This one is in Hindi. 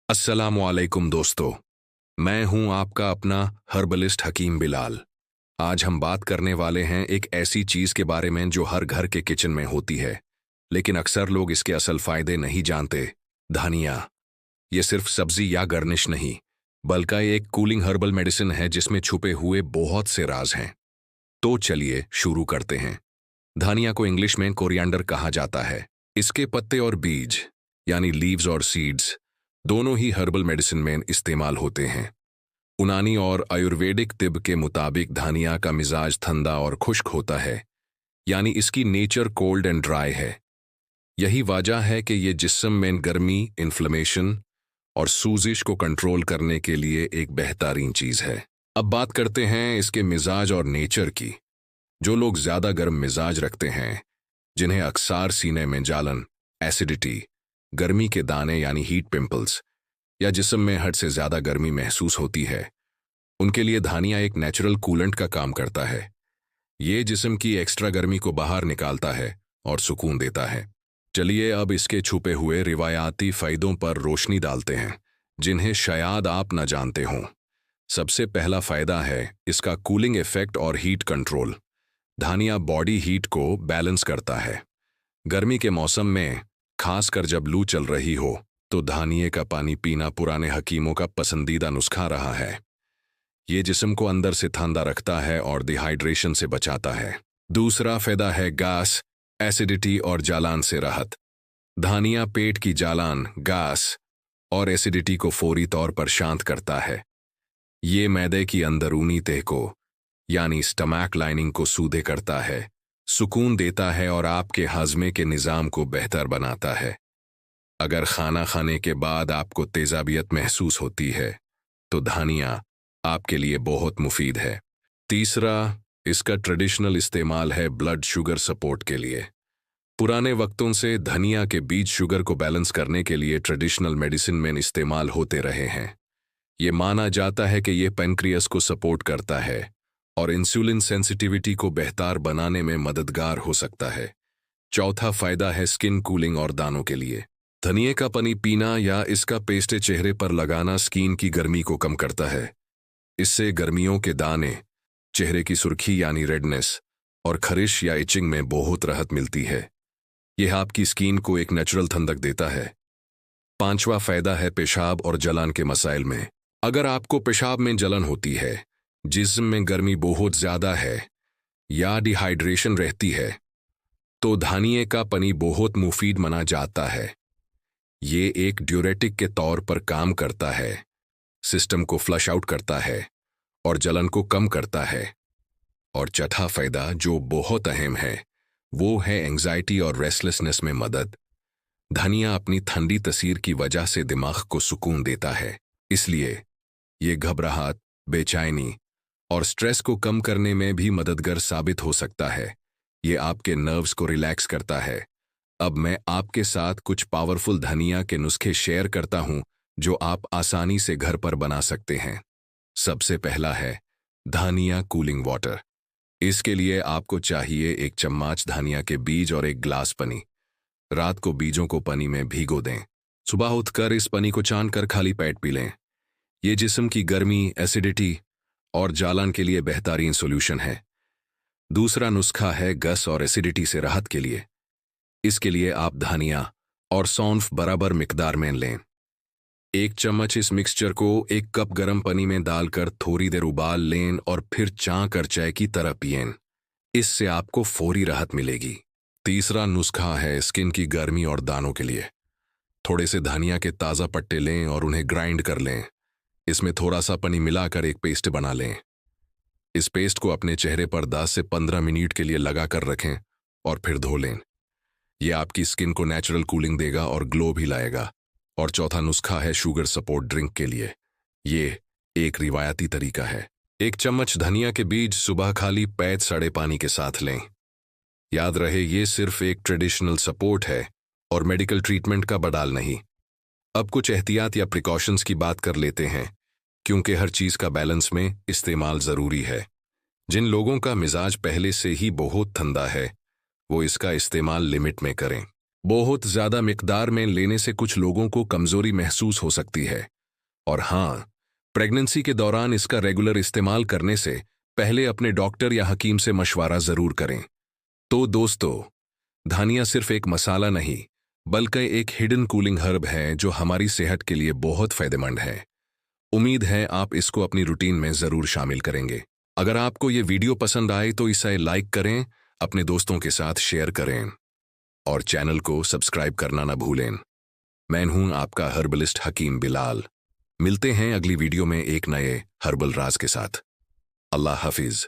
अस्सलामुअलैकुम दोस्तों। मैं हूं आपका अपना हर्बलिस्ट हकीम बिलाल। आज हम बात करने वाले हैं एक ऐसी चीज के बारे में जो हर घर के किचन में होती है, लेकिन अक्सर लोग इसके असल फायदे नहीं जानते। धनिया। ये सिर्फ सब्जी या गर्निश नहीं, बल्कि एक कूलिंग हर्बल मेडिसिन है जिसमें छुपे हुए बहुत से राज हैं। तो चलिए शुरू करते हैं। धनिया को इंग्लिश में कोरिएंडर कहा जाता है। इसके पत्ते और बीज यानी लीव्स और सीड्स दोनों ही हर्बल मेडिसिन में इस्तेमाल होते हैं। यूनानी और आयुर्वेदिक तिब के मुताबिक धनिया का मिजाज ठंडा और खुश्क होता है, यानी इसकी नेचर कोल्ड एंड ड्राई है। यही वजह है कि ये जिस्म में गर्मी, इन्फ्लेमेशन और सूजिश को कंट्रोल करने के लिए एक बेहतरीन चीज है। अब बात करते हैं इसके मिजाज और नेचर की। जो लोग ज्यादा गर्म मिजाज रखते हैं, जिन्हें अक्सर सीने में जलन, एसिडिटी, गर्मी के दाने यानी हीट पिंपल्स या जिस्म में हद से ज्यादा गर्मी महसूस होती है, उनके लिए धनिया एक नेचुरल कूलेंट का काम करता है। ये जिस्म की एक्स्ट्रा गर्मी को बाहर निकालता है और सुकून देता है। चलिए अब इसके छुपे हुए रिवायाती फायदों पर रोशनी डालते हैं, जिन्हें शायद आप न जानते हों। सबसे पहला फायदा है इसका कूलिंग इफेक्ट और हीट कंट्रोल। धनिया बॉडी हीट को बैलेंस करता है। गर्मी के मौसम में, खासकर जब लू चल रही हो, तो धनिये का पानी पीना पुराने हकीमों का पसंदीदा नुस्खा रहा है। ये जिस्म को अंदर से ठंडा रखता है और डिहाइड्रेशन से बचाता है। दूसरा फायदा है गैस, एसिडिटी और जालान से राहत। धनिया पेट की जालान, गैस और एसिडिटी को फौरी तौर पर शांत करता है। ये मैदे की अंदरूनी तह को यानी स्टमक लाइनिंग को सूदे करता है, सुकून देता है और आपके हाजमे के निज़ाम को बेहतर बनाता है। अगर खाना खाने के बाद आपको तेजाबियत महसूस होती है, तो धनिया आपके लिए बहुत मुफीद है। तीसरा, इसका ट्रेडिशनल इस्तेमाल है ब्लड शुगर सपोर्ट के लिए। पुराने वक्तों से धनिया के बीज शुगर को बैलेंस करने के लिए ट्रेडिशनल मेडिसिन में इस्तेमाल होते रहे हैं। ये माना जाता है कि ये पेनक्रियास को सपोर्ट करता है और इंसुलिन सेंसिटिविटी को बेहतर बनाने में मददगार हो सकता है। चौथा फायदा है स्किन कूलिंग और दानों के लिए। धनिये का पानी पीना या इसका पेस्ट चेहरे पर लगाना स्किन की गर्मी को कम करता है। इससे गर्मियों के दाने, चेहरे की सुर्खी यानी रेडनेस और खरिश या इचिंग में बहुत राहत मिलती है। यह आपकी स्किन को एक नेचुरल ठंडक देता है। पांचवा फायदा है पेशाब और जलन के मसाइल में। अगर आपको पेशाब में जलन होती है, जिस्म में गर्मी बहुत ज्यादा है या डिहाइड्रेशन रहती है, तो धनिये का पानी बहुत मुफीद माना जाता है। ये एक ड्यूरेटिक के तौर पर काम करता है, सिस्टम को फ्लश आउट करता है और जलन को कम करता है। और चौथा फायदा जो बहुत अहम है, वो है एंजाइटी और रेस्टलेसनेस में मदद। धनिया अपनी ठंडी तसीर की वजह से दिमाग को सुकून देता है, इसलिए ये घबराहट, बेचैनी और स्ट्रेस को कम करने में भी मददगार साबित हो सकता है। ये आपके नर्व्स को रिलैक्स करता है। अब मैं आपके साथ कुछ पावरफुल धनिया के नुस्खे शेयर करता हूं जो आप आसानी से घर पर बना सकते हैं। सबसे पहला है धनिया कूलिंग वाटर। इसके लिए आपको चाहिए 1 चम्मच धनिया के बीज और 1 गिलास पानी। रात को बीजों को पानी में भिगो दें। सुबह उठकर इस पानी को छान कर खाली पेट पी लें। ये जिस्म की गर्मी, एसिडिटी और जालन के लिए बेहतरीन सॉल्यूशन है। दूसरा नुस्खा है गैस और एसिडिटी से राहत के लिए। इसके लिए आप धनिया और सौंफ बराबर मिकदार में लें। 1 चम्मच इस मिक्सचर को 1 कप गर्म पानी में डालकर थोड़ी देर उबाल लें और फिर कर चाय की तरह पिएं। इससे आपको फौरी राहत मिलेगी। तीसरा नुस्खा है स्किन की गर्मी और दानों के लिए। थोड़े से धनिया के ताज़ा पत्ते लें और उन्हें ग्राइंड कर लें। इसमें थोड़ा सा पानी मिलाकर एक पेस्ट बना लें। इस पेस्ट को अपने चेहरे पर 10 से 15 मिनट के लिए लगाकर रखें और फिर धो लें। यह आपकी स्किन को नेचुरल कूलिंग देगा और ग्लो भी लाएगा। और चौथा नुस्खा है शुगर सपोर्ट ड्रिंक के लिए। ये एक रिवायती तरीका है। 1 चम्मच धनिया के बीज सुबह खाली पेट सड़े पानी के साथ लें। याद रहे, ये सिर्फ एक ट्रेडिशनल सपोर्ट है और मेडिकल ट्रीटमेंट का बदल नहीं। अब कुछ एहतियात या प्रिकॉशंस की बात कर लेते हैं, क्योंकि हर चीज का बैलेंस में इस्तेमाल जरूरी है। जिन लोगों का मिजाज पहले से ही बहुत ठंडा है, वो इसका इस्तेमाल लिमिट में करें। बहुत ज्यादा मिकदार में लेने से कुछ लोगों को कमजोरी महसूस हो सकती है। और हाँ, प्रेगनेंसी के दौरान इसका रेगुलर इस्तेमाल करने से पहले अपने डॉक्टर या हकीम से मशवरा जरूर करें। तो दोस्तों, धनिया सिर्फ एक मसाला नहीं, बल्कि एक हिडन कूलिंग हर्ब है जो हमारी सेहत के लिए बहुत फायदेमंद है। उम्मीद है आप इसको अपनी रूटीन में जरूर शामिल करेंगे। अगर आपको ये वीडियो पसंद आए तो इसे लाइक करें, अपने दोस्तों के साथ शेयर करें और चैनल को सब्सक्राइब करना ना भूलें। मैं हूं आपका हर्बलिस्ट हकीम बिलाल। मिलते हैं अगली वीडियो में एक नए हर्बल राज के साथ। अल्लाह हाफिज।